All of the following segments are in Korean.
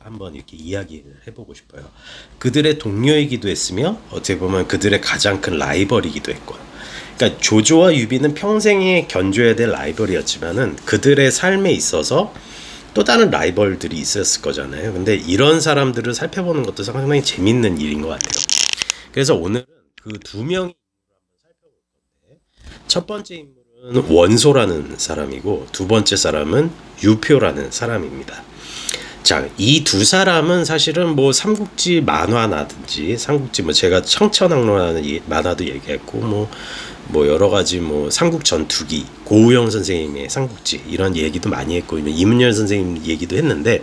한번 이렇게 이야기를 해보고 싶어요. 그들의 동료이기도 했으며 어떻게 보면 그들의 가장 큰 라이벌이기도 했고, 그러니까 조조와 유비는 평생에 견줘야 될 라이벌이었지만은 그들의 삶에 있어서 또 다른 라이벌들이 있었을 거잖아요. 근데 이런 사람들을 살펴보는 것도 상당히 재밌는 일인 것 같아요. 그래서 오늘은 그 두 명의 첫 번째 인물은 원소라는 사람이고 두 번째 사람은 유표라는 사람입니다. 자, 이 두 사람은 사실은 뭐 삼국지 만화나든지 삼국지 뭐 제가 청천왕로라는 만화도 얘기했고 뭐 여러 가지 뭐 삼국 전투기 고우영 선생님의 삼국지 이런 얘기도 많이 했고 이문열 선생님 얘기도 했는데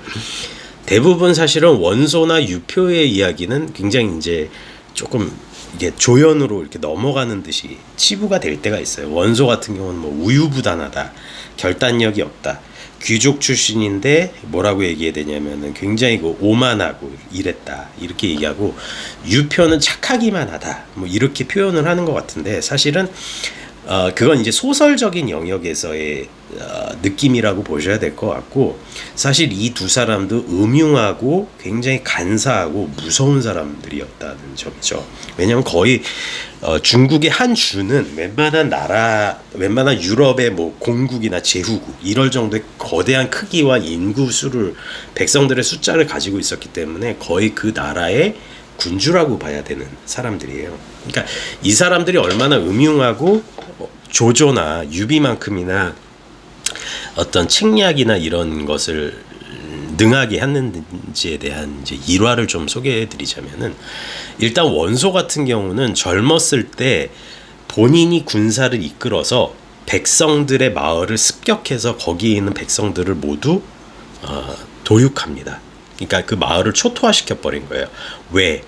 대부분 사실은 원소나 유표의 이야기는 굉장히 이제 조금 이게 조연으로 이렇게 넘어가는 듯이 치부가 될 때가 있어요. 원소 같은 경우는 뭐 우유부단하다, 결단력이 없다, 귀족 출신인데 뭐라고 얘기해야 되냐면은 굉장히 오만하고 이랬다 이렇게 얘기하고, 유표는 착하기만 하다 뭐 이렇게 표현을 하는 것 같은데 사실은 그건 이제 소설적인 영역에서의 느낌이라고 보셔야 될 것 같고, 사실 이 두 사람도 음흉하고 굉장히 간사하고 무서운 사람들이었다는 점이죠. 왜냐하면 거의 중국의 한 주는 웬만한 유럽의 뭐 공국이나 제후국 이럴 정도의 거대한 크기와 인구 수를, 백성들의 숫자를 가지고 있었기 때문에 거의 그 나라의 군주라고 봐야 되는 사람들이에요. 그러니까 이 사람들이 얼마나 음흉하고 조조나 유비만큼이나 어떤 책략이나 이런 것을 능하게 했는지에 대한 이제 일화를 좀 소개해드리자면은, 일단 원소 같은 경우는 젊었을 때 본인이 군사를 이끌어서 백성들의 마을을 습격해서 거기에 있는 백성들을 모두 도륙합니다. 그러니까 그 마을을 초토화시켜 버린 거예요. 왜?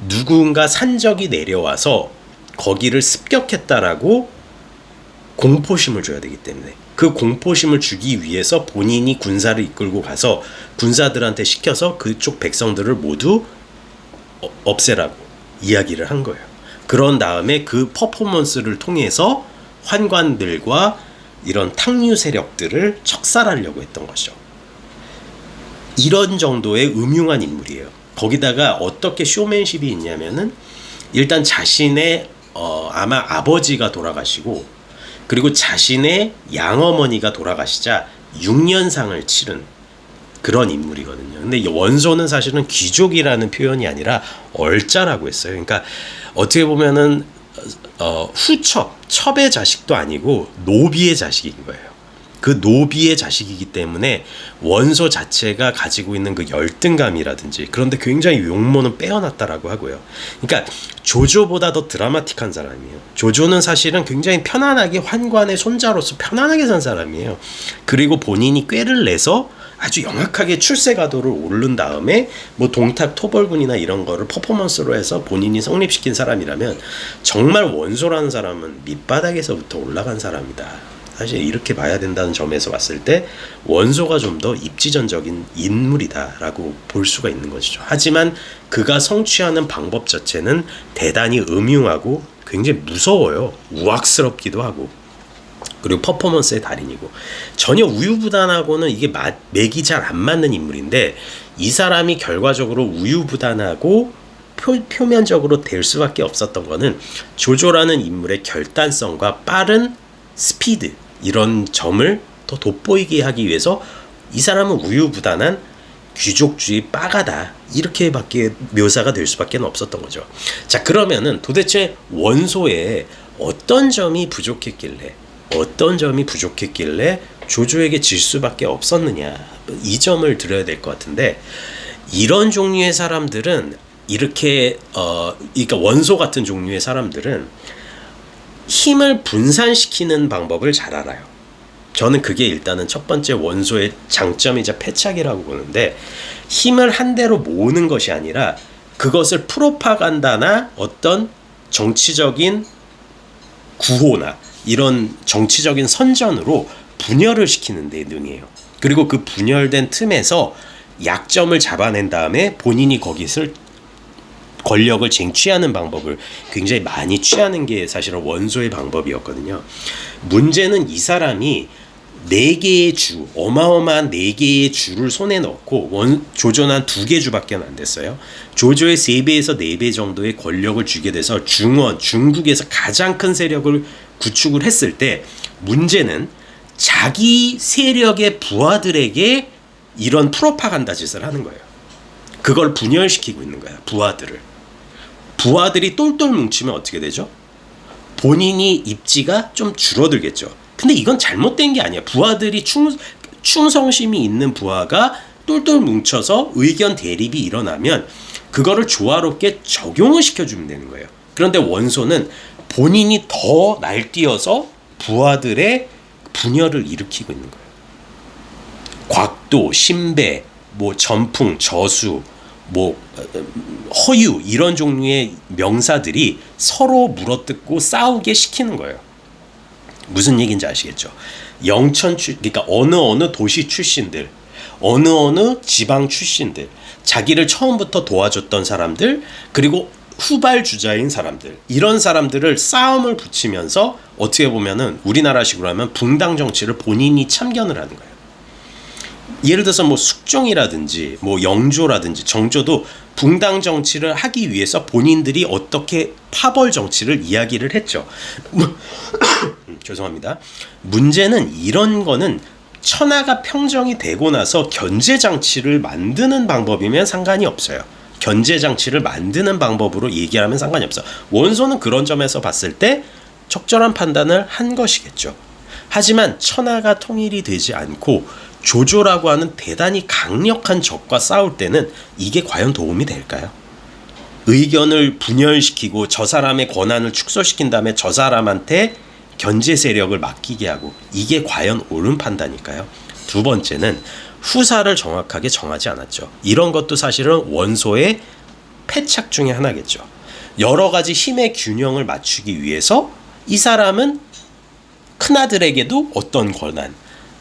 누군가 산적이 내려와서 거기를 습격했다라고 공포심을 줘야 되기 때문에, 그 공포심을 주기 위해서 본인이 군사를 이끌고 가서 군사들한테 시켜서 그쪽 백성들을 모두 없애라고 이야기를 한 거예요. 그런 다음에 그 퍼포먼스를 통해서 환관들과 이런 탕류 세력들을 척살하려고 했던 것이죠. 이런 정도의 음흉한 인물이에요. 거기다가 어떻게 쇼맨십이 있냐면은, 일단 자신의 아마 아버지가 돌아가시고, 그리고 자신의 양어머니가 돌아가시자 6년상을 치른 그런 인물이거든요. 근데 원소는 사실은 귀족이라는 표현이 아니라 얼자라고 했어요. 그러니까 어떻게 보면은 첩의 자식도 아니고 노비의 자식인 거예요. 그 노비의 자식이기 때문에 원소 자체가 가지고 있는 그 열등감이라든지, 그런데 굉장히 용모는 빼어났다라고 하고요. 그러니까 조조보다 더 드라마틱한 사람이에요. 조조는 사실은 굉장히 편안하게 환관의 손자로서 편안하게 산 사람이에요. 그리고 본인이 꾀를 내서 아주 영악하게 출세가도를 오른 다음에 뭐 동탁 토벌군이나 이런 거를 퍼포먼스로 해서 본인이 성립시킨 사람이라면, 정말 원소라는 사람은 밑바닥에서부터 올라간 사람이다. 사실 이렇게 봐야 된다는 점에서 봤을 때 원소가 좀 더 입지전적인 인물이다라고 볼 수가 있는 것이죠. 하지만 그가 성취하는 방법 자체는 대단히 음흉하고 굉장히 무서워요. 우악스럽기도 하고, 그리고 퍼포먼스의 달인이고, 전혀 우유부단하고는 이게 맥이 잘 안 맞는 인물인데, 이 사람이 결과적으로 우유부단하고 표면적으로 될 수밖에 없었던 거는 조조라는 인물의 결단성과 빠른 스피드, 이런 점을 더 돋보이게 하기 위해서 이 사람은 우유부단한 귀족주의 빠가다 이렇게밖에 묘사가 될 수밖에 없었던 거죠. 자, 그러면은 도대체 원소에 어떤 점이 부족했길래 조조에게 질 수밖에 없었느냐, 이 점을 들어야 될 것 같은데, 이런 종류의 사람들은 이렇게 그러니까 원소 같은 종류의 사람들은 힘을 분산시키는 방법을 잘 알아요. 저는 그게 일단은 첫 번째 원소의 장점이자 패착이라고 보는데, 힘을 한 대로 모으는 것이 아니라 그것을 프로파간다나 어떤 정치적인 구호나 이런 정치적인 선전으로 분열을 시키는 데 능해요. 그리고 그 분열된 틈에서 약점을 잡아낸 다음에 본인이 거기서 권력을 쟁취하는 방법을 굉장히 많이 취하는 게 사실은 원소의 방법이었거든요. 문제는 이 사람이 4개의 주, 어마어마한 4개의 주를 손에 넣고 조조는 한 2개 주밖에 안 됐어요. 조조의 3배에서 4배 정도의 권력을 쥐게 돼서 중국에서 가장 큰 세력을 구축을 했을 때 문제는 자기 세력의 부하들에게 이런 프로파간다 짓을 하는 거예요. 그걸 분열시키고 있는 거야, 부하들을. 부하들이 똘똘 뭉치면 어떻게 되죠? 본인이 입지가 좀 줄어들겠죠. 근데 이건 잘못된 게 아니야. 부하들이 충성심이 있는 부하가 똘똘 뭉쳐서 의견 대립이 일어나면 그거를 조화롭게 적용을 시켜주면 되는 거예요. 그런데 원소는 본인이 더 날뛰어서 부하들의 분열을 일으키고 있는 거예요. 곽도, 신배, 뭐 전풍, 저수, 뭐 허유 이런 종류의 명사들이 서로 물어뜯고 싸우게 시키는 거예요. 무슨 얘기인지 아시겠죠? 그러니까 어느 도시 출신들, 어느 지방 출신들, 자기를 처음부터 도와줬던 사람들, 그리고 후발주자인 사람들, 이런 사람들을 싸움을 붙이면서 어떻게 보면은 우리나라식으로 하면 붕당 정치를 본인이 참견을 하는 거예요. 예를 들어서 뭐 숙종이라든지 뭐 영조라든지 정조도 붕당 정치를 하기 위해서 본인들이 어떻게 파벌 정치를 이야기를 했죠. 죄송합니다. 문제는 이런 거는 천하가 평정이 되고 나서 견제장치를 만드는 방법이면 상관이 없어요. 견제장치를 만드는 방법으로 얘기하면 상관이 없어. 원소는 그런 점에서 봤을 때 적절한 판단을 한 것이겠죠. 하지만 천하가 통일이 되지 않고 조조라고 하는 대단히 강력한 적과 싸울 때는 이게 과연 도움이 될까요? 의견을 분열시키고 저 사람의 권한을 축소시킨 다음에 저 사람한테 견제 세력을 맡기게 하고, 이게 과연 옳은 판단일까요? 두 번째는 후사를 정확하게 정하지 않았죠. 이런 것도 사실은 원소의 패착 중에 하나겠죠. 여러 가지 힘의 균형을 맞추기 위해서 이 사람은 큰아들에게도 어떤 권한,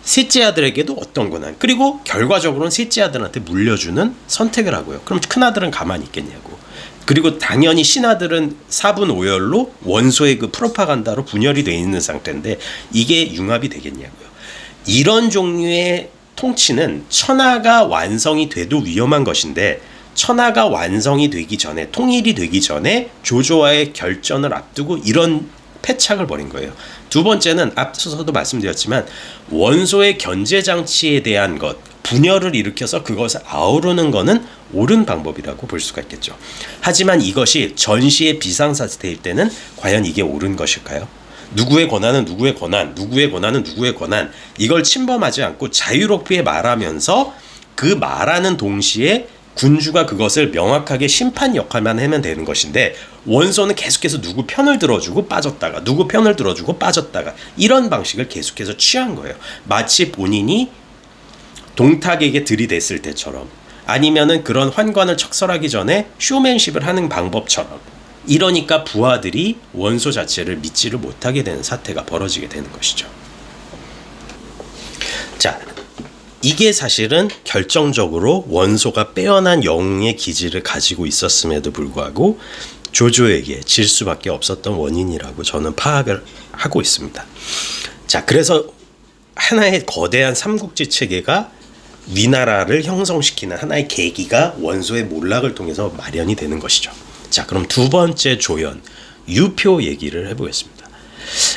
셋째 아들에게도 어떤 권한, 그리고 결과적으로는 셋째 아들한테 물려주는 선택을 하고요. 그럼 큰아들은 가만히 있겠냐고. 그리고 당연히 신하들은 사분오열로 원소의 그 프로파간다로 분열이 되어 있는 상태인데 이게 융합이 되겠냐고요. 이런 종류의 통치는 천하가 완성이 돼도 위험한 것인데, 천하가 완성이 되기 전에, 통일이 되기 전에 조조와의 결전을 앞두고 이런 패착을 벌인 거예요. 두 번째는 앞서서도 말씀드렸지만 원소의 견제장치에 대한 것, 분열을 일으켜서 그것을 아우르는 것은 옳은 방법이라고 볼 수가 있겠죠. 하지만 이것이 전시의 비상사태일 때는 과연 이게 옳은 것일까요? 누구의 권한은 누구의 권한, 누구의 권한은 누구의 권한, 이걸 침범하지 않고 자유롭게 말하면서 그 말하는 동시에 군주가 그것을 명확하게 심판 역할만 하면 되는 것인데, 원소는 계속해서 누구 편을 들어주고 빠졌다가 누구 편을 들어주고 빠졌다가 이런 방식을 계속해서 취한 거예요. 마치 본인이 동탁에게 들이댔을 때처럼, 아니면은 그런 환관을 척설하기 전에 쇼맨십을 하는 방법처럼. 이러니까 부하들이 원소 자체를 믿지를 못하게 되는 사태가 벌어지게 되는 것이죠. 자, 이게 사실은 결정적으로 원소가 빼어난 영웅의 기질을 가지고 있었음에도 불구하고 조조에게 질 수밖에 없었던 원인이라고 저는 파악을 하고 있습니다. 자, 그래서 하나의 거대한 삼국지 체계가 위나라를 형성시키는 하나의 계기가 원소의 몰락을 통해서 마련이 되는 것이죠. 자, 그럼 두 번째 조연, 유표 얘기를 해보겠습니다.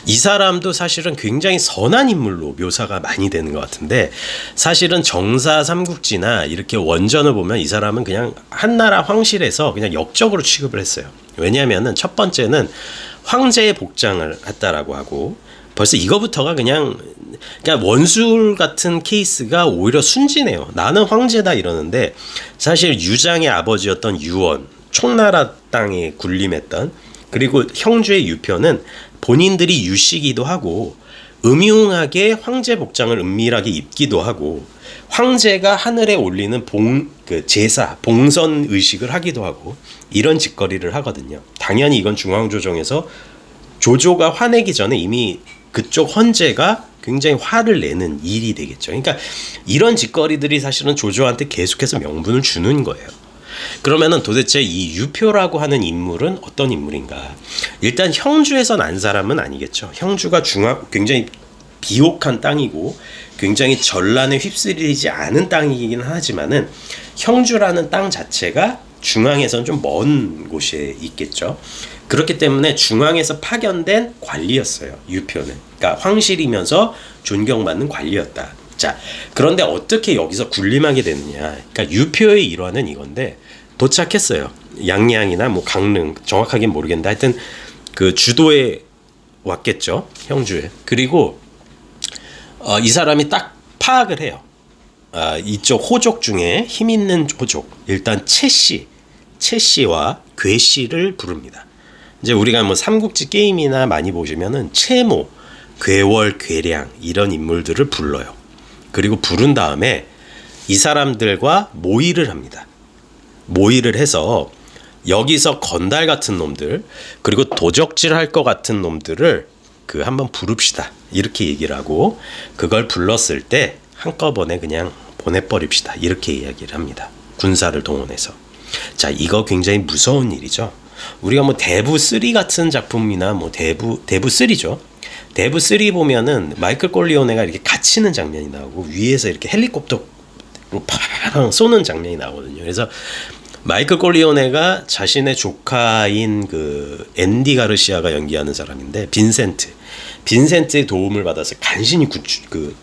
이 사람도 사실은 굉장히 선한 인물로 묘사가 많이 되는 것 같은데, 사실은 정사 삼국지나 이렇게 원전을 보면 이 사람은 그냥 한나라 황실에서 그냥 역적으로 취급을 했어요. 왜냐하면은 첫 번째는 황제의 복장을 했다라고 하고, 벌써 이거부터가 그냥 원술 같은 케이스가 오히려 순진해요. 나는 황제다 이러는데, 사실 유장의 아버지였던 유원, 총나라 땅에 군림했던, 그리고 형주의 유표는 본인들이 유씨기도 하고 음흉하게 황제 복장을 은밀하게 입기도 하고, 황제가 하늘에 올리는 제사, 봉선 의식을 하기도 하고, 이런 짓거리를 하거든요. 당연히 이건 중앙조정에서 조조가 화내기 전에 이미 그쪽 헌제가 굉장히 화를 내는 일이 되겠죠. 그러니까 이런 짓거리들이 사실은 조조한테 계속해서 명분을 주는 거예요. 그러면은 도대체 이 유표라고 하는 인물은 어떤 인물인가? 일단 형주에서 난 사람은 아니겠죠. 형주가 굉장히 비옥한 땅이고 굉장히 전란에 휩쓸리지 않은 땅이긴 하지만은 형주라는 땅 자체가 중앙에서는 좀 먼 곳에 있겠죠. 그렇기 때문에 중앙에서 파견된 관리였어요. 유표는. 그러니까 황실이면서 존경받는 관리였다. 자, 그런데 어떻게 여기서 군림하게 됐느냐. 그러니까 유표의 일화는 이건데 도착했어요. 양양이나 뭐 강릉 정확하게는 모르겠는데 하여튼 그 주도에 왔겠죠. 형주에. 그리고 이 사람이 딱 파악을 해요. 이쪽 호족 중에 힘 있는 호족 일단 채씨와 괴씨를 부릅니다. 이제 우리가 뭐 삼국지 게임이나 많이 보시면은 채모, 괴월, 괴량 이런 인물들을 불러요. 그리고 부른 다음에 이 사람들과 모의를 합니다. 모의를 해서 여기서 건달 같은 놈들 그리고 도적질 할 것 같은 놈들을 그 한번 부릅시다. 이렇게 얘기를 하고 그걸 불렀을 때 한꺼번에 그냥 보내버립시다. 이렇게 이야기를 합니다. 군사를 동원해서. 자, 이거 굉장히 무서운 일이죠. 우리가 뭐 대부 3 같은 작품이나 뭐 대부 3죠. 대부 3 보면은 마이클 콜리오네가 이렇게 갇히는 장면이 나오고 위에서 이렇게 헬리콥터로 팡 쏘는 장면이 나오거든요. 그래서 마이클 콜리오네가 자신의 조카인 그 앤디 가르시아가 연기하는 사람인데 빈센트의 도움을 받아서 간신히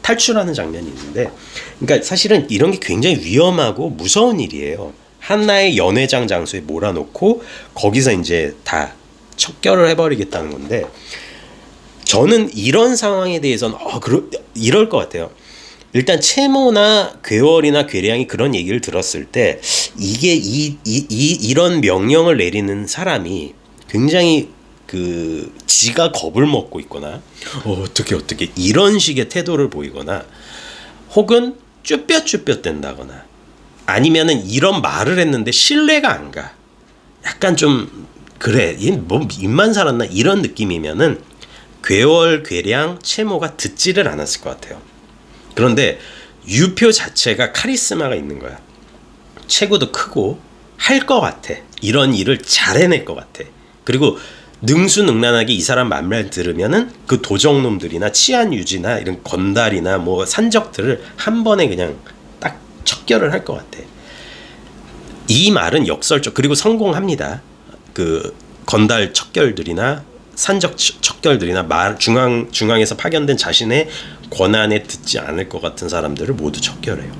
탈출하는 장면이 있는데, 그러니까 사실은 이런 게 굉장히 위험하고 무서운 일이에요. 하나의 연회장 장소에 몰아놓고 거기서 이제 다 척결을 해버리겠다는 건데, 저는 이런 상황에 대해서는 이럴 것 같아요. 일단 채모나 괴월이나 괴량이 그런 얘기를 들었을 때 이게 이런 명령을 내리는 사람이 굉장히 지가 겁을 먹고 있거나 어떻게 이런 식의 태도를 보이거나 혹은 쭈뼛쭈뼛 된다거나 아니면은 이런 말을 했는데 신뢰가 안 가. 약간 좀 그래 얘 뭐 입만 살았나 이런 느낌이면은 괴월, 괴량, 채모가 듣지를 않았을 것 같아요. 그런데 유표 자체가 카리스마가 있는 거야. 체구도 크고 할 것 같아. 이런 일을 잘 해낼 것 같아. 그리고 능수능란하게 이 사람 말만 들으면은 그 도적놈들이나 치안 유지나 이런 건달이나 뭐 산적들을 한 번에 그냥 딱 척결을 할 것 같아. 이 말은 역설적. 그리고 성공합니다. 그 건달 척결들이나 산적 척결들이나 중앙에서 파견된 자신의 권한에 듣지 않을 것 같은 사람들을 모두 척결해요.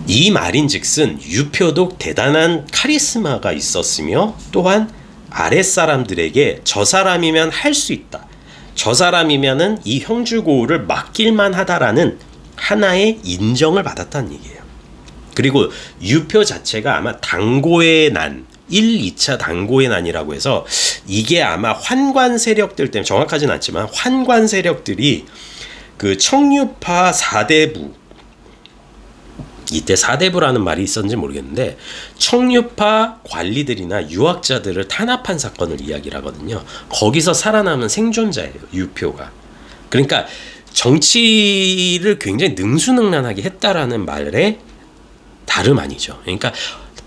이 말인즉슨 유표도 대단한 카리스마가 있었으며 또한 아랫사람들에게 저 사람이면 할 수 있다. 저 사람이면은 이 형주고우를 맡길만 하다라는 하나의 인정을 받았다는 얘기예요. 그리고 유표 자체가 아마 당고의 난 1, 2차 당고의 난이라고 해서 이게 아마 환관 세력들 때문에 정확하진 않지만 환관 세력들이 그 청류파 4대부 이때 4대부라는 말이 있었는지 모르겠는데 청류파 관리들이나 유학자들을 탄압한 사건을 이야기를 하거든요. 거기서 살아남은 생존자예요. 유표가. 그러니까 정치를 굉장히 능수능란하게 했다라는 말에 다름 아니죠. 그러니까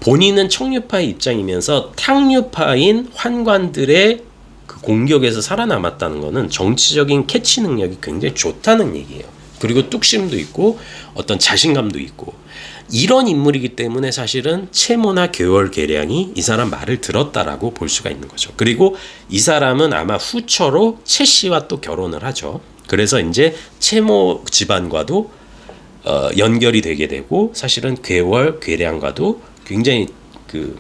본인은 청류파의 입장이면서 탕류파인 환관들의 그 공격에서 살아남았다는 것은 정치적인 캐치 능력이 굉장히 좋다는 얘기예요. 그리고 뚝심도 있고 어떤 자신감도 있고 이런 인물이기 때문에 사실은 채모나 괴월, 괴량이 이 사람 말을 들었다라고 볼 수가 있는 거죠. 그리고 이 사람은 아마 후처로 채 씨와 또 결혼을 하죠. 그래서 이제 채모 집안과도 연결이 되게 되고 사실은 괴월, 괴량과도 굉장히 그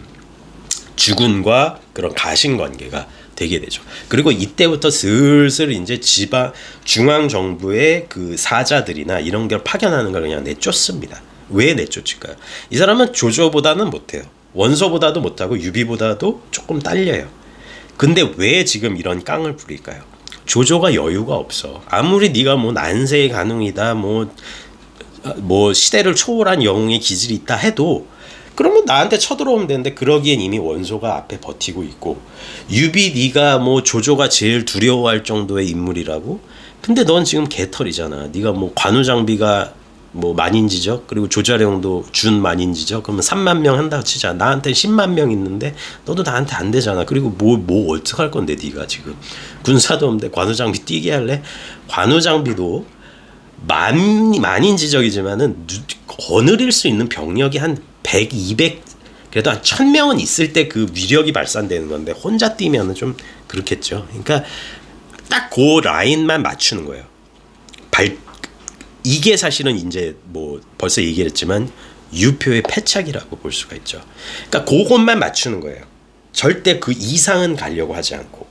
주군과 그런 가신 관계가 되게 되죠. 그리고 이때부터 슬슬 이제 중앙 정부의 그 사자들이나 이런 걸 파견하는 걸 그냥 내쫓습니다. 왜 내쫓을까요? 이 사람은 조조보다는 못해요. 원소보다도 못하고 유비보다도 조금 딸려요. 근데 왜 지금 이런 깡을 부릴까요? 조조가 여유가 없어. 아무리 네가 뭐 난세의 가능이다, 뭐 시대를 초월한 영웅의 기질이 있다 해도 그러면 나한테 쳐들어오면 되는데 그러기엔 이미 원소가 앞에 버티고 있고 유비 네가 뭐 조조가 제일 두려워할 정도의 인물이라고? 근데 넌 지금 개털이잖아. 네가 뭐 관우장비가 뭐 만인지적, 그리고 조자룡도 준 만인지적, 그러면 3만 명 한다고 치자. 나한테 10만 명 있는데 너도 나한테 안 되잖아. 그리고 뭐 어떡할 건데 네가 지금 군사도 없는데 관우장비 뛰게 할래? 관우장비도 만인지적이지만은 거느릴 수 있는 병력이 한 100, 200, 그래도 한 1000명은 있을 때 그 위력이 발산되는 건데 혼자 뛰면은 좀 그렇겠죠. 그러니까 딱 그 라인만 맞추는 거예요. 이게 사실은 이제 뭐 벌써 얘기를 했지만 유표의 패착이라고 볼 수가 있죠. 그러니까 그것만 맞추는 거예요. 절대 그 이상은 가려고 하지 않고.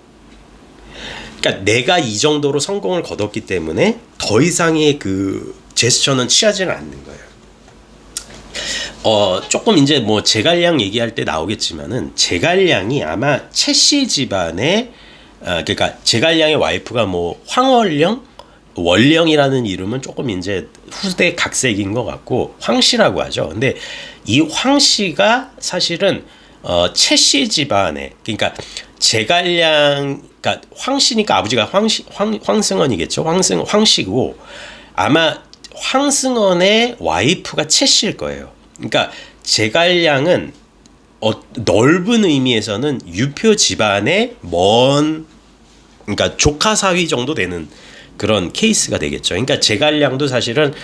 그러니까 내가 이 정도로 성공을 거뒀기 때문에 더 이상의 그 제스처는 취하지는 않는 거예요. 조금 이제 뭐 제갈량 얘기할 때 나오겠지만은 제갈량이 아마 채씨 집안의 그러니까 제갈량의 와이프가 뭐 황월령, 월령이라는 이름은 조금 이제 후대 각색인 것 같고 황씨라고 하죠. 근데 이 황씨가 사실은 채씨 집안의, 그러니까 제갈량, 그러니까 황씨니까 아버지가 황승헌이겠죠. 황씨고 아마 황승헌의 와이프가 채씨일 거예요. 그러니까 제갈량은 넓은 의미에서는 유표 집안의 그러니까 조카 사위 정도 되는 그런 케이스가 되겠죠. 그러니까 제갈량도 사실은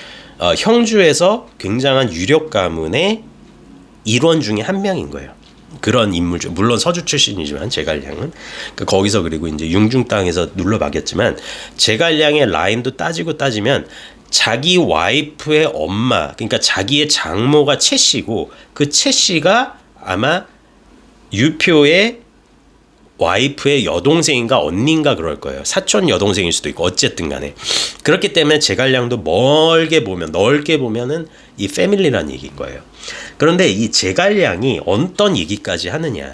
형주에서 굉장한 유력 가문의 일원 중에 한 명인 거예요. 그런 인물 중, 물론 서주 출신이지만 제갈량은 그러니까 거기서, 그리고 이제 융중 땅에서 눌러박였지만 제갈량의 라인도 따지면 자기 와이프의 엄마, 그러니까 자기의 장모가 채씨고 그 채씨가 아마 유표의 와이프의 여동생인가 언니인가 그럴 거예요. 사촌 여동생일 수도 있고 어쨌든 간에 그렇기 때문에 제갈량도 넓게 보면은 이 패밀리란 얘기인 거예요. 그런데 이 제갈량이 어떤 얘기까지 하느냐,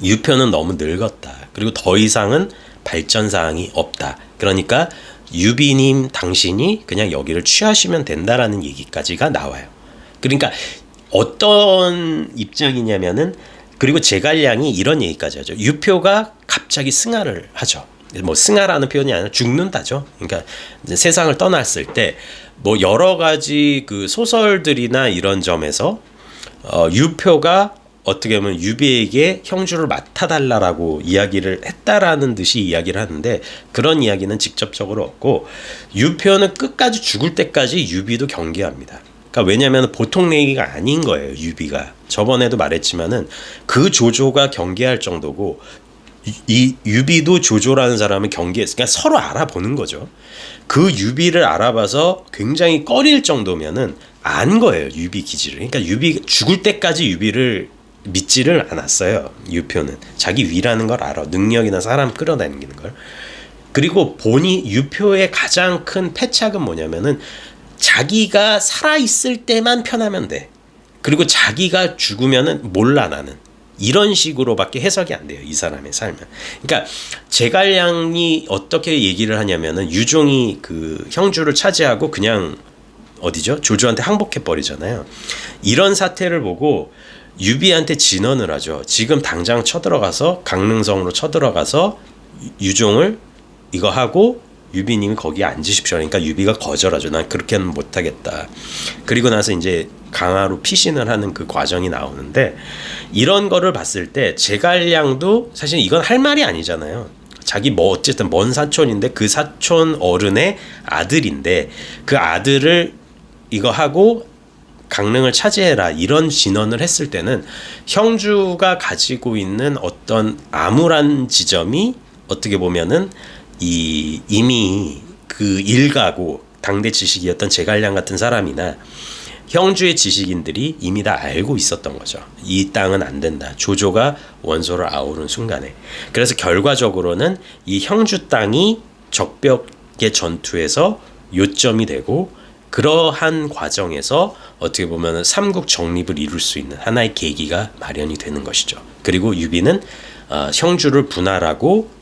유표는 너무 늙었다, 그리고 더 이상은 발전 사항이 없다, 그러니까 유비님 당신이 그냥 여기를 취하시면 된다라는 얘기까지가 나와요. 그러니까 어떤 입장이냐면은, 그리고 제갈량이 이런 얘기까지 하죠. 유표가 갑자기 승하를 하죠. 뭐 승하라는 표현이 아니라 죽는다죠. 그러니까 이제 세상을 떠났을 때 뭐 여러 가지 그 소설들이나 이런 점에서 유표가 어떻게 보면 유비에게 형주를 맡아달라라고 이야기를 했다라는 듯이 이야기를 하는데, 그런 이야기는 직접적으로 없고 유표는 끝까지 죽을 때까지 유비도 경계합니다. 그러니까 왜냐하면 보통 얘기가 아닌 거예요. 유비가 저번에도 말했지만은 그 조조가 경계할 정도고, 이 유비도 조조라는 사람은 경계했으니까 서로 알아보는 거죠. 그 유비를 알아봐서 굉장히 꺼릴 정도면은 안 거예요, 유비 기질을. 그러니까 유비 죽을 때까지 유비를 믿지를 않았어요. 유표는 자기 위라는 걸 알아, 능력이나 사람 끌어다니는 걸. 그리고 유표의 가장 큰 패착은 뭐냐면은 자기가 살아있을 때만 편하면 돼. 그리고 자기가 죽으면은 몰라 나는. 이런 식으로밖에 해석이 안 돼요, 이 사람의 삶은. 그러니까 제갈량이 어떻게 얘기를 하냐면은 유종이 그 형주를 차지하고 그냥 어디죠? 조조한테 항복해 버리잖아요. 이런 사태를 보고 유비한테 진언을 하죠. 지금 당장 쳐들어가서 강릉성으로 쳐들어가서 유종을 이거 하고 유비님이 거기에 앉으십시오. 그러니까 유비가 거절하죠. 난 그렇게는 못하겠다. 그리고 나서 이제 강화로 피신을 하는 그 과정이 나오는데, 이런 거를 봤을 때 제갈량도 사실 이건 할 말이 아니잖아요. 자기 뭐 어쨌든 먼 사촌인데 그 사촌 어른의 아들인데 그 아들을 이거 하고 강릉을 차지해라 이런 진언을 했을 때는 형주가 가지고 있는 어떤 암울한 지점이 어떻게 보면은 이미 그 일가고 당대 지식이었던 제갈량 같은 사람이나 형주의 지식인들이 이미 다 알고 있었던 거죠. 이 땅은 안 된다. 조조가 원소를 아우른 순간에. 그래서 결과적으로는 이 형주 땅이 적벽의 전투에서 요점이 되고, 그러한 과정에서 어떻게 보면 삼국 정립을 이룰 수 있는 하나의 계기가 마련이 되는 것이죠. 그리고 유비는 형주를 분할하고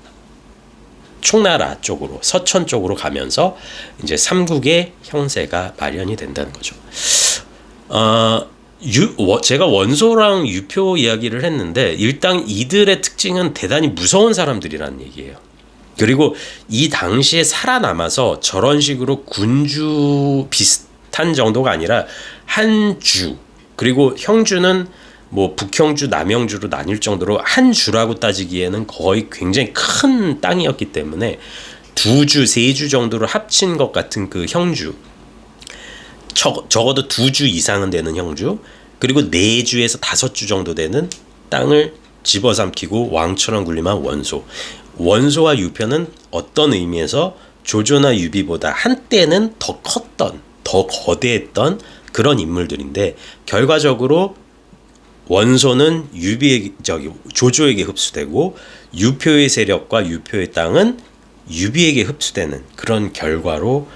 총나라 쪽으로, 서천 쪽으로 가면서 이제 삼국의 형세가 마련이 된다는 거죠. 제가 원소랑 유표 이야기를 했는데, 일단 이들의 특징은 대단히 무서운 사람들이라는 얘기예요. 그리고 이 당시에 살아남아서 저런 식으로 군주 탄 정도가 아니라 한 주, 그리고 형주는 뭐 북형주, 남형주로 나뉠 정도로 한 주라고 따지기에는 거의 굉장히 큰 땅이었기 때문에 두 주, 세 주 정도로 합친 것 같은 그 형주, 적어도 두 주 이상은 되는 형주, 그리고 네 주에서 다섯 주 정도 되는 땅을 집어삼키고 왕처럼 군림한 원소. 원소와 유표는 어떤 의미에서 조조나 유비보다 한때는 더 컸던, 더 거대했던 그런 인물들인데, 결과적으로 원소는 조조에게 흡수되고 유표의 세력과 유표의 땅은 유비에게 흡수되는 그런 결과로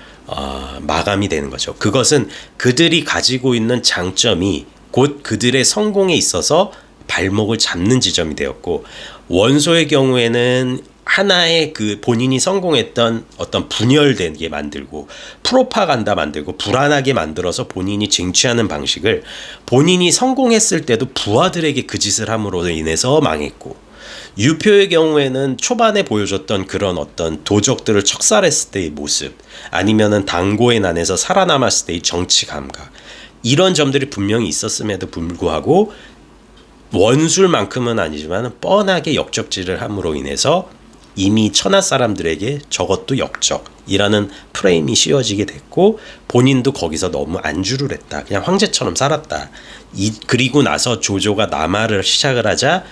마감이 되는 거죠. 그것은 그들이 가지고 있는 장점이 곧 그들의 성공에 있어서 발목을 잡는 지점이 되었고, 원소의 경우에는 하나의 그 본인이 성공했던 어떤 분열되게 만들고 프로파간다 만들고 불안하게 만들어서 본인이 쟁취하는 방식을 본인이 성공했을 때도 부하들에게 그 짓을 함으로 인해서 망했고, 유표의 경우에는 초반에 보여줬던 그런 어떤 도적들을 척살했을 때의 모습, 아니면은 당고의 난에서 살아남았을 때의 정치 감각, 이런 점들이 분명히 있었음에도 불구하고 원술만큼은 아니지만 뻔하게 역적질을 함으로 인해서 이미 천하 사람들에게 저것도 역적이라는 프레임이 씌워지게 됐고, 본인도 거기서 너무 안주를 했다. 그냥 황제처럼 살았다. 그리고 나서 조조가 남하를 시작을 하자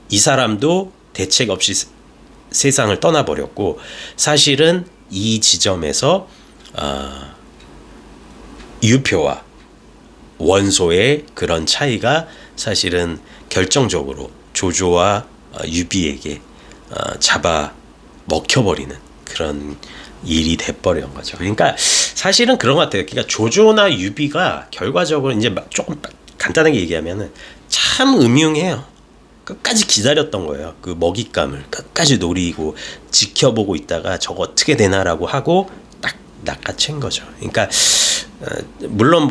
이 사람도 대책 없이 세상을 떠나버렸고, 사실은 이 지점에서 유표와 원소의 그런 차이가 사실은 결정적으로 조조와 유비에게 잡아 먹혀버리는 그런 일이 돼버린 거죠. 그러니까 사실은 그런 것 같아요. 그러니까 조조나 유비가 결과적으로 이제 조금 간단하게 얘기하면은 참 음흉해요. 끝까지 기다렸던 거예요. 그 먹잇감을 끝까지 노리고 지켜보고 있다가 저거 어떻게 되나라고 하고 딱 낚아챈 거죠. 그러니까 물론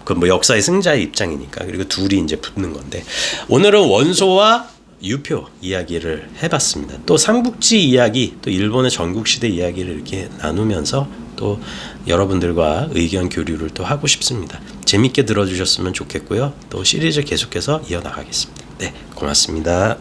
그 역사의 승자의 입장이니까. 그리고 둘이 이제 붙는 건데, 오늘은 원소와 유표 이야기를 해봤습니다. 또 삼국지 이야기, 또 일본의 전국시대 이야기를 이렇게 나누면서 또 여러분들과 의견 교류를 또 하고 싶습니다. 재밌게 들어주셨으면 좋겠고요. 또 시리즈 계속해서 이어나가겠습니다. 네, 고맙습니다.